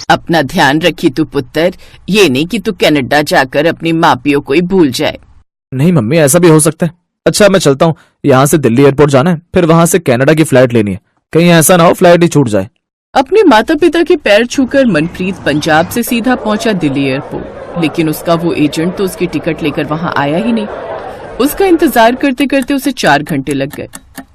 अपना ध्यान रखी तू पुत्र, ये नहीं कि तू कनाडा जाकर अपनी माँ पियो को ही भूल जाए। नहीं मम्मी, ऐसा भी हो सकता है। अच्छा मैं चलता हूँ, यहाँ से दिल्ली एयरपोर्ट जाना है, फिर वहां से कनाडा की फ्लाइट लेनी है। कहीं ऐसा ना हो फ्लाइट ही छूट जाए। अपने माता पिता के पैर छूकर मनप्रीत पंजाब से सीधा पहुंचा दिल्ली एयरपोर्ट, लेकिन उसका वो एजेंट तो उसकी टिकट लेकर वहां आया ही नहीं। उसका इंतजार करते करते उसे 4 घंटे लग गए।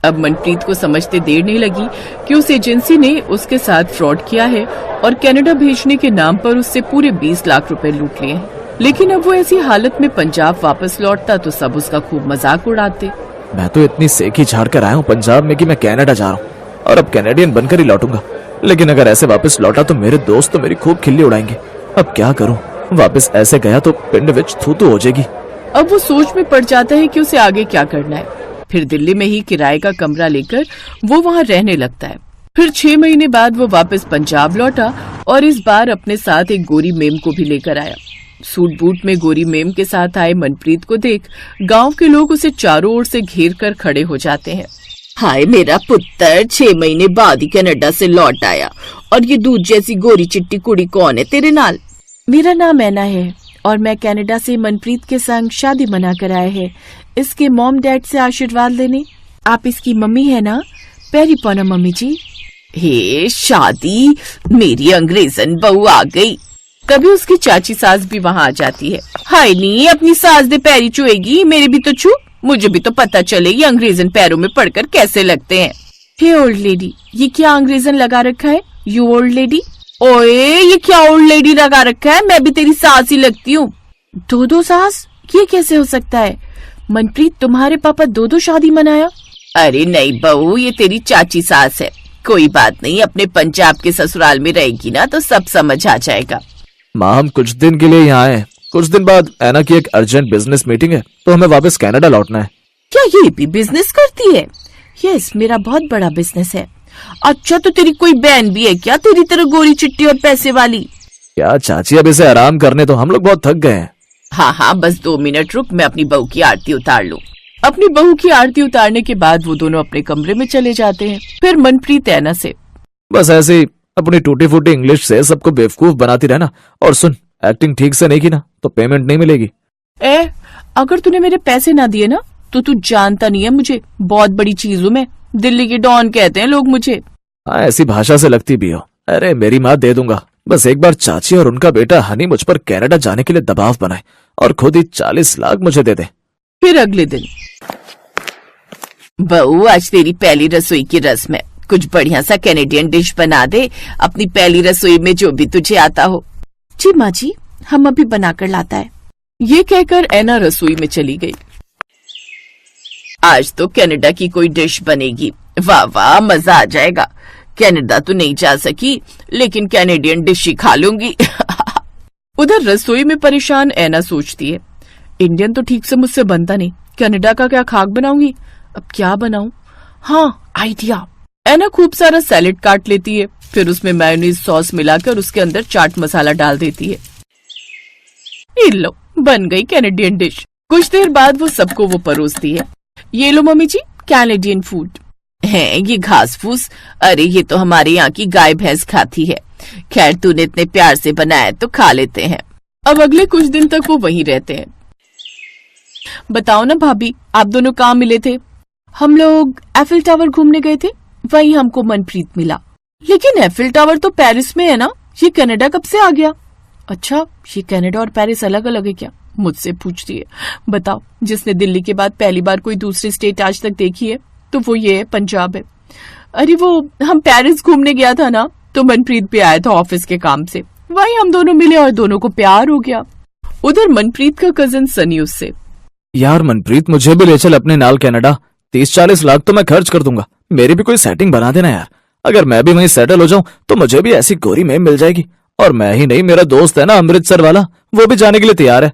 अब मनप्रीत को समझते देर नहीं लगी कि उस एजेंसी ने उसके साथ फ्रॉड किया है और कनाडा भेजने के नाम पर उससे पूरे 20 लाख रुपए लूट लिए हैं। लेकिन अब वो ऐसी हालत में पंजाब वापस लौटता तो सब उसका खूब मजाक उड़ाते। मैं तो इतनी सेखी झाड़ कर आया हूँ पंजाब में कि मैं कनाडा जा रहा हूँ और अब कैनेडियन बनकर ही लौटूंगा। लेकिन अगर ऐसे वापस लौटा तो मेरे दोस्त तो मेरी खूब खिल्ली उड़ाएंगे। अब क्या करूँ, वापस ऐसे गया तो पिंड विच थू हो जाएगी। अब वो सोच में पड़ जाता है कि उसे आगे क्या करना है। फिर दिल्ली में ही किराए का कमरा लेकर वो वहाँ रहने लगता है। फिर 6 महीने बाद वो वापस पंजाब लौटा और इस बार अपने साथ एक गोरी मेम को भी लेकर आया। सूट बूट में गोरी मेम के साथ आए मनप्रीत को देख गांव के लोग उसे चारों ओर से घेर कर खड़े हो जाते हैं। हाय मेरा पुत्र, 6 महीने बाद ही कनाडा से लौट आया और ये दूध जैसी गोरी चिट्टी कुड़ी कौन है तेरे नाल? मेरा नाम ऐना है और मैं कनाडा से मनप्रीत के संग शादी मना कर आए हैं इसके मॉम डैड से आशीर्वाद लेने। आप इसकी मम्मी है ना? पैरी पौना मम्मी जी। हे शादी, मेरी अंग्रेजन बहू आ गई। कभी उसकी चाची सास भी वहाँ आ जाती है। हाय नहीं, अपनी सास दे पैरी छुएगी, मेरे भी तो छू, मुझे भी तो पता चले ये अंग्रेजन पैरों में पड़कर कैसे लगते हैं। हे ओल्ड लेडी, ये क्या अंग्रेजन लगा रखा है? You old lady. ओए ये क्या ओल्ड लेडी लगा रखा है? मैं भी तेरी सास ही लगती हूँ। 2 सास? ये कैसे हो सकता है? मनप्रीत, तुम्हारे पापा 2 शादी मनाया? अरे नहीं बहू, ये तेरी चाची सास है। कोई बात नहीं, अपने पंजाब के ससुराल में रहेगी ना तो सब समझ आ जाएगा। माँ हम कुछ दिन के लिए यहाँ आए, कुछ दिन बाद ऐना की एक अर्जेंट बिजनेस मीटिंग है तो हमें वापस कनाडा लौटना है। क्या ये भी बिजनेस करती है? यस, मेरा बहुत बड़ा बिजनेस है। अच्छा तो तेरी कोई बहन भी है क्या तेरी तरह गोरी चिट्टी और पैसे वाली? क्या चाची, अब इसे आराम करने तो, हम लोग बहुत थक गए हैं। हाँ बस 2 मिनट रुक, मैं अपनी बहू की आरती उतार लूं। अपनी बहू की आरती उतारने के बाद वो दोनों अपने कमरे में चले जाते हैं। फिर मनप्रीत ऐना से, बस ऐसे ही अपनी टूटी फूटी इंग्लिश से सबको बेवकूफ बनाती रहना। और सुन, एक्टिंग ठीक से नहीं की ना तो पेमेंट नहीं मिलेगी। अगर तूने मेरे पैसे ना दिए ना तो तू जानता नहीं है मुझे, बहुत बड़ी चीज हूँ मैं। दिल्ली की डॉन कहते हैं लोग मुझे। हाँ ऐसी भाषा से लगती भी हो। अरे मेरी माँ दे दूंगा, बस एक बार चाची और उनका बेटा हनी मुझ पर कनाडा जाने के लिए दबाव बनाए और खुद ही 40 लाख मुझे दे दे। फिर अगले दिन, बहू आज तेरी पहली रसोई की रस्म है, कुछ बढ़िया सा कैनेडियन डिश बना दे अपनी पहली रसोई में जो भी तुझे आता हो। जी माँ जी, हम अभी बनाकर लाता है। ये कहकर ऐना रसोई में चली गई। आज तो कनाडा की कोई डिश बनेगी, वाह वाह मजा आ जाएगा। कनाडा तो नहीं जा सकी लेकिन कैनेडियन डिश ही खा लूंगी। उधर रसोई में परेशान ऐना सोचती है, इंडियन तो ठीक से मुझसे बनता नहीं, कनाडा का क्या खाक बनाऊंगी, अब क्या बनाऊं? हाँ आइडिया। ऐना खूब सारा सैलेड काट लेती है, फिर उसमें मेयोनीज सॉस मिलाकर उसके अंदर चाट मसाला डाल देती है। ये लो, बन गई कैनेडियन डिश। कुछ देर बाद वो सबको वो परोसती है। ये लो मम्मी जी, कैनेडियन फूड है। ये घास फूस, अरे ये तो हमारे यहाँ की गाय भैंस खाती है। खैर तूने इतने प्यार से बनाया तो खा लेते हैं। अब अगले कुछ दिन तक वो वहीं रहते हैं। बताओ ना भाभी, आप दोनों कहाँ मिले थे? हम लोग एफिल टावर घूमने गए थे, वहीं हमको मनप्रीत मिला। लेकिन एफिल टावर तो पेरिस में है ना, ये कनाडा कब से आ गया? अच्छा, ये कनाडा और पेरिस अलग अलग है क्या? मुझसे पूछती है। बताओ, जिसने दिल्ली के बाद पहली बार कोई दूसरी स्टेट आज तक देखी है तो वो ये है, पंजाब है। अरे वो हम पेरिस घूमने गया था ना तो मनप्रीत भी आया था ऑफिस के काम से, वहीं हम दोनों मिले और दोनों को प्यार हो गया। उधर मनप्रीत का कजिन सनी उससे, यार मनप्रीत मुझे भी ले चल अपने नाल कनाडा, 30-40 लाख तो मैं खर्च कर दूंगा, मेरी भी कोई सेटिंग बना देना यार। अगर मैं भी वहीं सेटल हो जाऊं तो मुझे भी ऐसी गोरी में मिल जाएगी। और मैं ही नहीं, मेरा दोस्त है ना अमृतसर वाला, वो भी जाने के लिए तैयार है।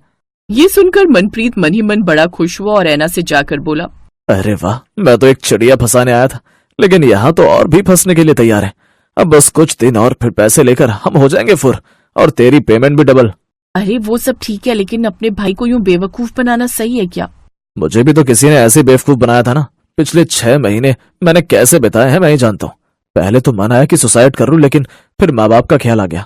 ये सुनकर मनप्रीत मन ही मन बड़ा खुश हुआ और ऐना से जाकर बोला, अरे वाह, मैं तो एक चिड़िया फंसाने आया था, लेकिन यहाँ तो और भी फंसने के लिए तैयार है। अब बस कुछ दिन और फिर पैसे लेकर हम हो जाएंगे फुर, और तेरी पेमेंट भी डबल। अरे वो सब ठीक है, लेकिन अपने भाई को यूं बेवकूफ बनाना सही है क्या? मुझे भी तो किसी ने ऐसे बेवकूफ बनाया था ना। पिछले 6 महीने मैंने कैसे बिताए हैं मैं ही जानता हूँ। पहले तो मन आया कि सुसाइड कर लूं, लेकिन फिर माँ बाप का ख्याल आ गया।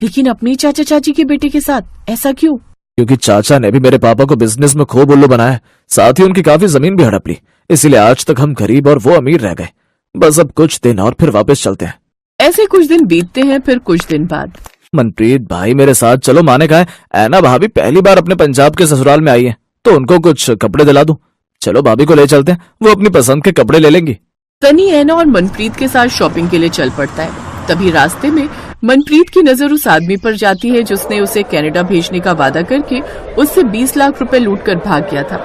लेकिन अपने चाचा चाची के बेटे के साथ ऐसा क्यों? क्योंकि चाचा ने भी मेरे पापा को बिजनेस में खूब उल्लू बनाया, साथ ही उनकी काफी जमीन भी हड़प ली, इसीलिए आज तक हम गरीब और वो अमीर रह गए। बस अब कुछ दिन और फिर वापस चलते हैं। ऐसे कुछ दिन बीतते हैं। फिर कुछ दिन बाद मनप्रीत भाई मेरे साथ चलो, माने का है ऐना भाभी पहली बार अपने पंजाब के ससुराल में आई है, तो उनको कुछ कपड़े दिला दूं। चलो भाभी को ले चलते हैं, वो अपनी पसंद के कपड़े ले लेंगी। सनी ऐना और मनप्रीत के साथ शॉपिंग के लिए चल पड़ता है। तभी रास्ते में मनप्रीत की नजर उस आदमी पर जाती है जिसने उसे कनाडा भेजने का वादा करके उससे 20 लाख रुपए लूट कर भाग गया था।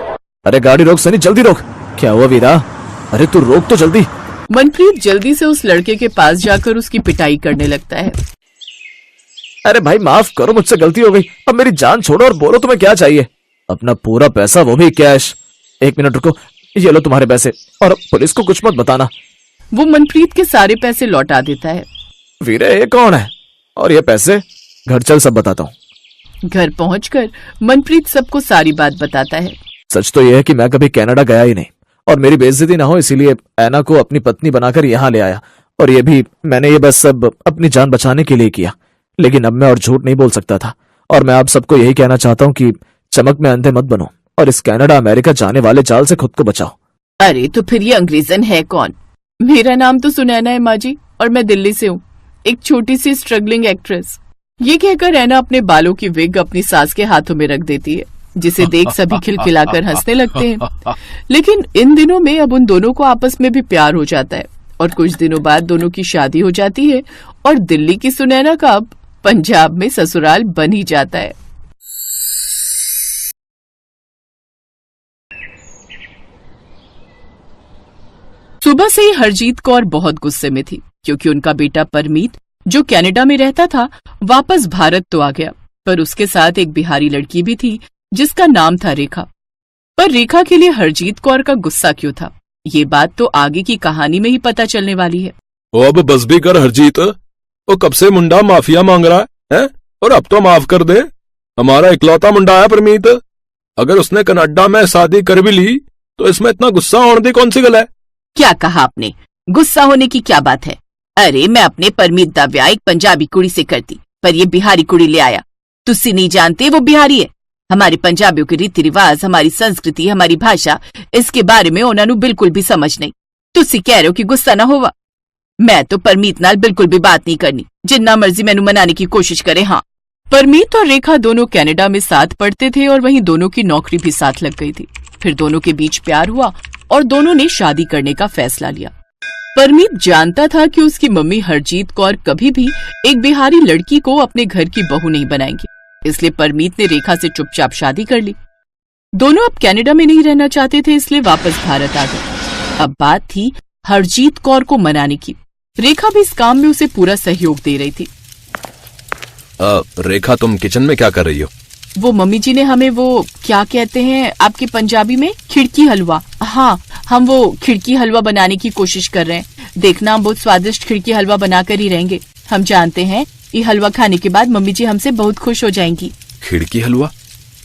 अरे गाड़ी रोक सनी, जल्दी रोक। क्या हुआ वीरा? अरे तू रोक तो जल्दी। मनप्रीत जल्दी से उस लड़के के पास जाकर उसकी पिटाई करने लगता है। अरे भाई माफ करो, मुझसे गलती हो गई, अब मेरी जान छोड़ो और बोलो तुम्हें क्या चाहिए। अपना पूरा पैसा, वो भी कैश। 1 मिनट रुको, ये लो तुम्हारे पैसे, और पुलिस को कुछ मत बताना। वो मनप्रीत के सारे पैसे लौटा देता है। वीरे ये कौन है और ये पैसे? घर चल, सब बताता हूँ। घर पहुंचकर मनप्रीत सबको सारी बात बताता है। सच तो यह है कि मैं कभी कनाडा गया ही नहीं, और मेरी बेइज्जती ना हो इसीलिए ऐना को अपनी पत्नी बनाकर यहाँ ले आया, और ये भी मैंने ये बस सब अपनी जान बचाने के लिए किया। लेकिन अब मैं और झूठ नहीं बोल सकता था, और मैं आप सबको यही कहना चाहता हूँ कि चमक में अंधे मत बनो और इस कनाडा अमेरिका जाने वाले जाल से खुद को बचाओ। अरे तो फिर ये अंग्रेजन है कौन? मेरा नाम तो सुनैना है माँ जी, और मैं दिल्ली से हूँ, एक छोटी सी स्ट्रगलिंग एक्ट्रेस। ये कहकर ऐना अपने बालों की विग अपनी सास के हाथों में रख देती है, जिसे देख सभी खिलखिलाकर हंसने लगते हैं। लेकिन इन दिनों में अब उन दोनों को आपस में भी प्यार हो जाता है, और कुछ दिनों बाद दोनों की शादी हो जाती है, और दिल्ली की सुनैना का अब पंजाब में ससुराल बन ही जाता है। सुबह से ही हरजीत कौर बहुत गुस्से में थी, क्योंकि उनका बेटा परमीत जो कनाडा में रहता था वापस भारत तो आ गया, पर उसके साथ एक बिहारी लड़की भी थी जिसका नाम था रेखा। पर रेखा के लिए हरजीत कौर का गुस्सा क्यों था, ये बात तो आगे की कहानी में ही पता चलने वाली है। ओ अब बस भी कर हरजीत, वो कब से मुंडा माफिया मांग रहा है? और अब तो माफ कर दे, हमारा इकलौता मुंडा है परमीत। अगर उसने कनाडा में शादी कर भी ली तो इसमें इतना गुस्सा होने दी कौन सी गल है? क्या कहा आपने? गुस्सा होने की क्या बात है? अरे मैं अपने परमीत दा ब्याह एक पंजाबी कुड़ी से करती, पर ये बिहारी कुड़ी ले आया। तुसी नहीं जानते वो बिहारी है। हमारे पंजाबियों के रीति रिवाज, हमारी संस्कृति, हमारी भाषा, इसके बारे में उन्होंने बिल्कुल भी समझ नहीं। तुसी कह रहे हो कि गुस्सा ना होवा? मैं तो परमीत नाल बिल्कुल भी बात नहीं करनी, जिन्ना मर्जी मैनू मनाने की कोशिश करे। हाँ, परमीत और रेखा दोनों कनाडा में साथ पढ़ते थे और वहीं दोनों की नौकरी भी साथ लग गई थी। फिर दोनों के बीच प्यार हुआ और दोनों ने शादी करने का फैसला लिया। परमीत जानता था कि उसकी मम्मी हरजीत कौर कभी भी एक बिहारी लड़की को अपने घर की बहू नहीं बनाएंगी, इसलिए परमीत ने रेखा से चुपचाप शादी कर ली। दोनों अब कनाडा में नहीं रहना चाहते थे, इसलिए वापस भारत आ गए। अब बात थी हरजीत कौर को मनाने की। रेखा भी इस काम में उसे पूरा सहयोग दे रही थी। रेखा तुम किचन में क्या कर रही हो? वो मम्मी जी ने हमें वो क्या कहते हैं आपके पंजाबी में, खिड़की हलवा। हाँ, हम वो खिड़की हलवा बनाने की कोशिश कर रहे हैं। देखना, हम बहुत स्वादिष्ट खिड़की हलवा बनाकर ही रहेंगे। हम जानते हैं ये हलवा खाने के बाद मम्मी जी हमसे बहुत खुश हो जाएंगी। खिड़की हलवा?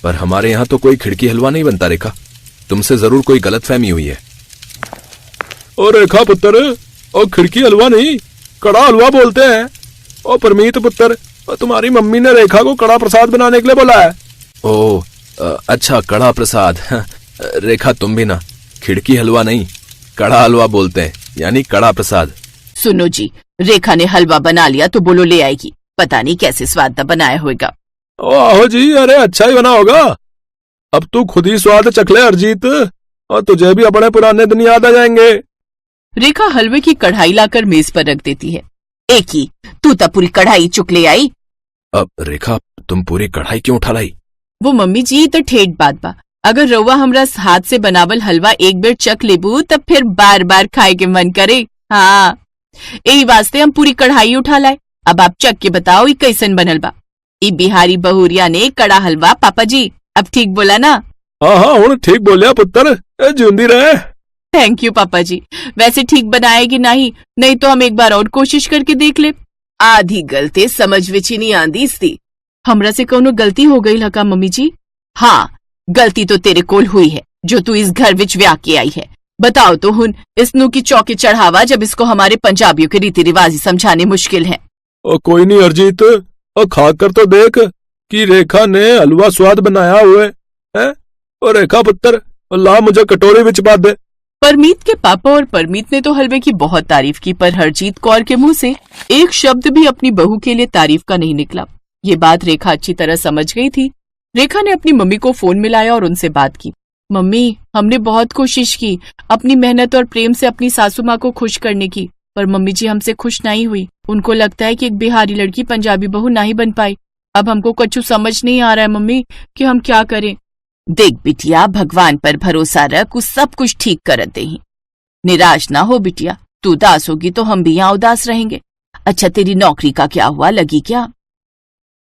पर हमारे यहाँ तो कोई खिड़की हलवा नहीं बनता रेखा, तुमसे जरूर कोई गलतफहमी हुई है। ओ रेखा पुत्र, ओ खिड़की हलवा नहीं, कड़ा हलवा बोलते हैं। ओ परमीत पुत्र, तुम्हारी मम्मी ने रेखा को कड़ा प्रसाद बनाने के लिए बोला है। ओ अच्छा, कड़ा प्रसाद। रेखा तुम भी ना, खिड़की हलवा नहीं कड़ा हलवा बोलते हैं, यानी कड़ा प्रसाद। सुनो जी, रेखा ने हलवा बना लिया तो बोलो ले आएगी। पता नहीं कैसे स्वाद का बनाया होगा। ओ आहो जी, अरे अच्छा ही बना होगा। अब तू खुद ही स्वाद चख ले हरजीत, और तुझे भी अपने पुराने दिन याद आ जाएंगे। रेखा हलवे की कढ़ाई लाकर मेज पर रख देती है। एक ही तू तो पूरी कढ़ाई चुक ले आई। अब रेखा तुम पूरी कढ़ाई क्यों उठा लाई? वो मम्मी जी तो ठेठ बात बा, अगर रउआ हमरा हाथ से बनावल हलवा एक बेर चख लेबू तब फिर बार बार खाए के मन करे। हाँ, यही वास्ते हम पूरी कढ़ाई उठा लाए। अब आप चख के बताओ ये कैसन बनल बा। ई बिहारी बहुरिया ने कड़ा हलवा, पापा जी अब ठीक बोला ना? हाँ हाँ, हुण ठीक बोलिया पुत्र, जिंदी रहे। थैंक यू पापा जी। वैसे ठीक बनाएगी नहीं तो हम एक बार और कोशिश करके देख ले। आधी गलती समझ विच ही नहीं आंदी इसती। हमरा से कोनो गलती हो गई लगा मम्मी जी? हाँ, गलती तो तेरे कोल हुई है जो तू इस घर विच व्याह के आई है। बताओ तो हुन इसनू की चौके चढ़ावा, जब इसको हमारे पंजाबियों के रीति रिवाज समझाने मुश्किल है। कोई नहीं हरजीत, और खाकर तो देख कि रेखा ने हलवा स्वाद बनाया हुए है। और रेखा पुत्र, ला मुझे कटोरी विच पा दे। परमीत के पापा और परमीत ने तो हलवे की बहुत तारीफ की, पर हरजीत कौर के मुंह से एक शब्द भी अपनी बहू के लिए तारीफ का नहीं निकला। ये बात रेखा अच्छी तरह समझ गई थी। रेखा ने अपनी मम्मी को फोन मिलाया और उनसे बात की। मम्मी, हमने बहुत कोशिश की अपनी मेहनत और प्रेम से अपनी सासू माँ को खुश करने की, पर मम्मी जी हमसे खुश नहीं हुई। उनको लगता है कि एक बिहारी लड़की पंजाबी बहू नहीं बन पाई। अब हमको कुछ समझ नहीं आ रहा है मम्मी कि हम क्या करें। देख बिटिया, भगवान पर भरोसा रख, सब कुछ ठीक कर दे ही। निराश ना हो बिटिया, तू उदास होगी तो हम भी यहाँ उदास रहेंगे। अच्छा, तेरी नौकरी का क्या हुआ, लगी क्या?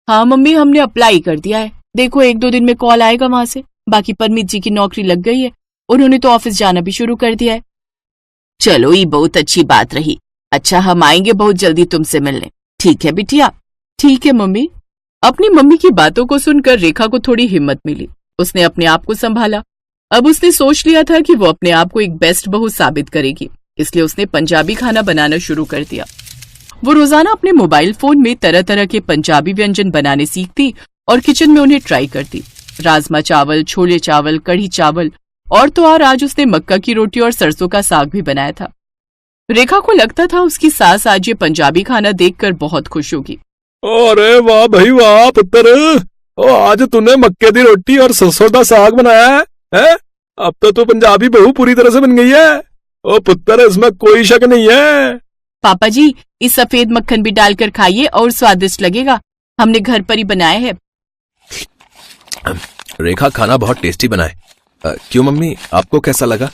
हाँ मम्मी, हमने अप्लाई कर दिया है। देखो 1-2 दिन में कॉल आएगा वहां से। बाकी परमीत जी की नौकरी लग गई है, उन्होंने तो ऑफिस जाना भी शुरू कर दिया है। चलो, ये बहुत अच्छी बात रही। अच्छा, हम आएंगे बहुत जल्दी तुमसे मिलने। ठीक है बिटिया? ठीक है मम्मी। अपनी मम्मी की बातों को सुनकर रेखा को थोड़ी हिम्मत मिली। उसने अपने आप को संभाला। अब उसने सोच लिया था कि वो अपने आप को एक बेस्ट बहू साबित करेगी, इसलिए उसने पंजाबी खाना बनाना शुरू कर दिया। वो रोजाना अपने मोबाइल फोन में तरह तरह के पंजाबी व्यंजन बनाने सीखती और किचन में उन्हें ट्राई करती। राजमा चावल, छोले चावल, कढ़ी चावल और तो और आज उसने मक्का की रोटी और सरसों का साग भी बनाया था। रेखा को लगता था उसकी सास आज ये पंजाबी खाना देखकर बहुत खुश होगी। अरे वाह भाई वाह पुत्र, ओ आज तूने मक्के दी रोटी और सरसों का साग बनाया है? अब तो तू पंजाबी बहू पूरी तरह से बन गई है। ओ पुत्र, इसमें कोई शक नहीं है। पापा जी, इस सफेद मक्खन भी डालकर खाइए और स्वादिष्ट लगेगा। हमने घर पर ही बनाया है। रेखा खाना बहुत टेस्टी बनाए। क्यों मम्मी, आपको कैसा लगा?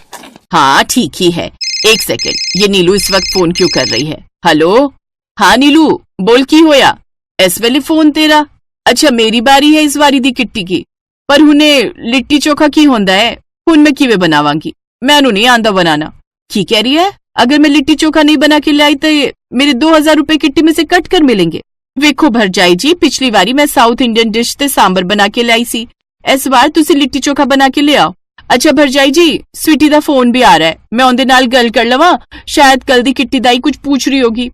हाँ ठीक ही है। एक सेकंड, ये नीलू इस वक्त फोन क्यों कर रही है? हेलो, हाँ नीलू बोल, की होया? इस वेले फोन तेरा? अच्छा, मेरी बारी है इस वारी दी किट्टी की। पर हुने लिट्टी चोखा की होंदा है, हुन मैं किवे बनावांगी? मैनू नहीं आंदा बनाना। की कह रही है? अगर मैं लिट्टी चोखा नहीं बना के लाई तो मेरे 2000 रुपए किट्टी में से कट कर मिलेंगे। वेखो भरजाई जी, पिछली बारी मैं साउथ इंडियन डिश ते सांबर बना के लाई सी, इस बार तुसी लिट्टी चोखा बना के ले आओ। अच्छा भरजाई जी, स्वीटी दा फोन भी आ रहा है, मैं उनदे नाल गल कर लवां, शायद कल दी किट्टी दाई कुछ पूछ रही होगी।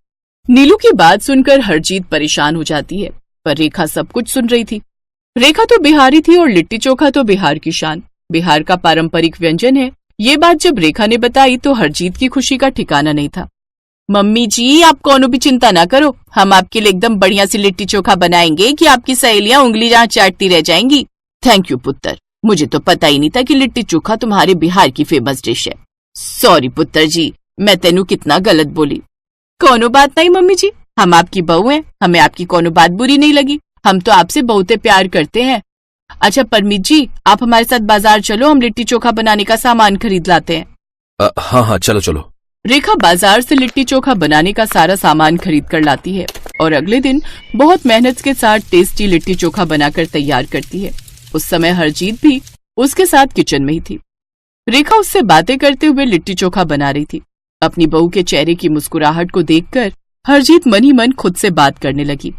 नीलू की बात सुनकर हरजीत परेशान हो जाती है, पर रेखा सब कुछ सुन रही थी। रेखा तो बिहारी थी और लिट्टी चोखा तो बिहार की शान, बिहार का पारंपरिक व्यंजन है। ये बात जब रेखा ने बताई तो हरजीत की खुशी का ठिकाना नहीं था। मम्मी जी, आप कोनो भी चिंता ना करो, हम आपके लिए एकदम बढ़िया सी लिट्टी चोखा बनाएंगे कि आपकी सहेलियां उंगली जहां चाटती रह जाएंगी। थैंक यू पुत्र, मुझे तो पता ही नहीं था कि लिट्टी चोखा तुम्हारे बिहार की फेमस डिश है। सॉरी पुत्र जी, मैं तेनू कितना गलत बोली। कोनो बात नहीं मम्मी जी, हम आपकी बहू हैं, हमें आपकी कोनो बात बुरी नहीं लगी। हम तो आपसे बहुते प्यार करते हैं। अच्छा परमीत जी, आप हमारे साथ बाजार चलो, हम लिट्टी चोखा बनाने का सामान खरीद लाते हैं। हाँ हाँ, चलो चलो। रेखा बाजार से लिट्टी चोखा बनाने का सारा सामान खरीद कर लाती है और अगले दिन बहुत मेहनत के साथ टेस्टी लिट्टी चोखा बनाकर तैयार करती है। उस समय हरजीत भी उसके साथ किचन में ही थी। रेखा उससे बातें करते हुए लिट्टी चोखा बना रही थी। अपनी बहू के चेहरे की मुस्कुराहट को देखकर हरजीत मन ही मन खुद से बात करने लगी।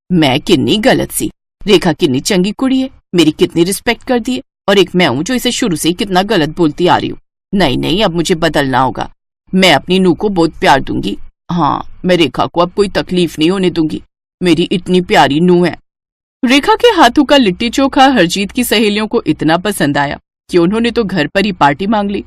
मैं कितनी गलत सी, रेखा कितनी चंगी कुड़ी है, मेरी कितनी रिस्पेक्ट कर दी है, और एक मैं हूँ जो इसे शुरू से ही कितना गलत बोलती आ रही हूँ। नहीं नहीं, अब मुझे बदलना होगा। मैं अपनी नूह को बहुत प्यार दूंगी। हाँ, मैं रेखा को अब कोई तकलीफ नहीं होने दूंगी, मेरी इतनी प्यारी नूह है। रेखा के हाथों का लिट्टी चोखा हरजीत की सहेलियों को इतना पसंद आया कि उन्होंने तो घर पर ही पार्टी मांग ली।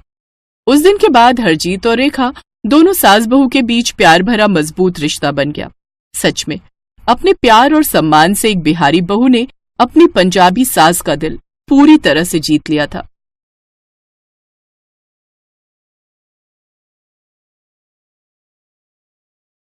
उस दिन के बाद हरजीत और रेखा दोनों सास बहू के बीच प्यार भरा मजबूत रिश्ता बन गया। सच में अपने प्यार और सम्मान से एक बिहारी बहू ने अपनी पंजाबी सास का दिल पूरी तरह से जीत लिया था।